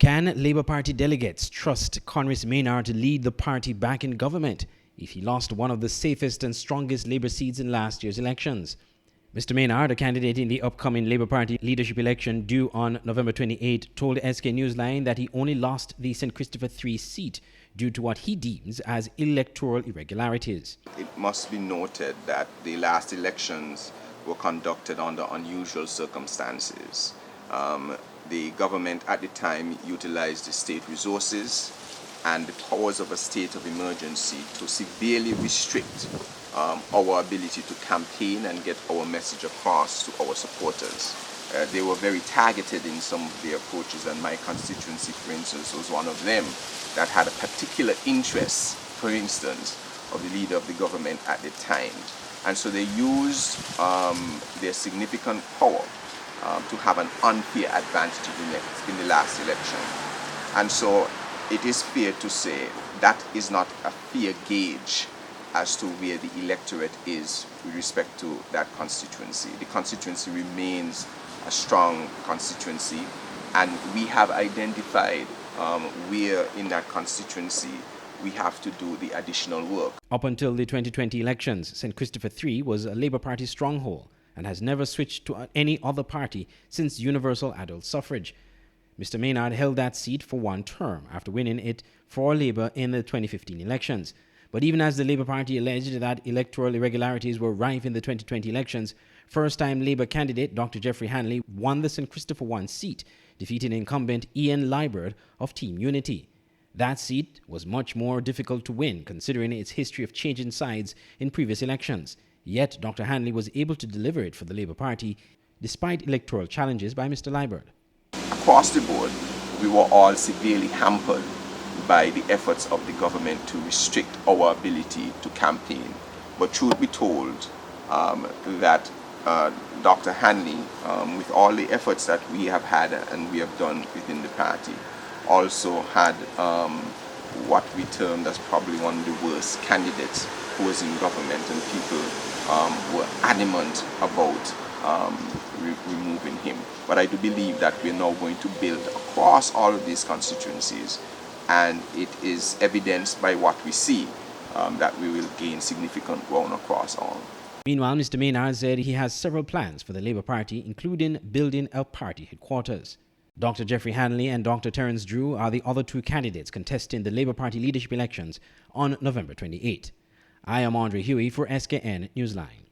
Can Labour Party delegates trust Konris to lead the party back in government if he lost one of the safest and strongest Labour seats in last year's elections? Mr. Maynard, a candidate in the upcoming Labour Party leadership election due on November 28, told SK Newsline that he only lost the St. Christopher 3 seat due to what he deems as electoral irregularities. It must be noted that the last elections were conducted under unusual circumstances. The government at the time utilized the state resources and the powers of a state of emergency to severely restrict our ability to campaign and get our message across to our supporters. They were very targeted in some of their approaches, and my constituency, for instance, was one of them that had a particular interest, for instance, of the leader of the government at the time. And so they used their significant power to have an unfair advantage in the last election. And so it is fair to say that is not a fair gauge as to where the electorate is with respect to that constituency. The constituency remains a strong constituency, and we have identified where in that constituency we have to do the additional work. Up until the 2020 elections, St. Christopher 3 was a Labour Party stronghold and has never switched to any other party since universal adult suffrage. Mr. Maynard held that seat for one term after winning it for Labour in the 2015 elections. But even as the Labour Party alleged that electoral irregularities were rife in the 2020 elections, first-time Labour candidate Dr. Geoffrey Hanley won the St. Christopher 1 seat, defeating incumbent Ian Liburd of Team Unity. That seat was much more difficult to win, considering its history of changing sides in previous elections. Yet Dr. Hanley was able to deliver it for the Labour Party, despite electoral challenges by Mr. Liburd. Across the board, we were all severely hampered by the efforts of the government to restrict our ability to campaign. But truth be told, that Dr. Hanley, with all the efforts that we have had and we have done within the party, also had what we termed as probably one of the worst candidates who was in government, and people were adamant about removing him. But I do believe that we're now going to build across all of these constituencies, and it is evidenced by what we see that we will gain significant ground across all. Meanwhile, Mr. Maynard said he has several plans for the Labour Party, including building a party headquarters. Dr. Geoffrey Hanley and Dr. Terence Drew are the other two candidates contesting the Labour Party leadership elections on November 28. I am Andre Huey for SKN Newsline.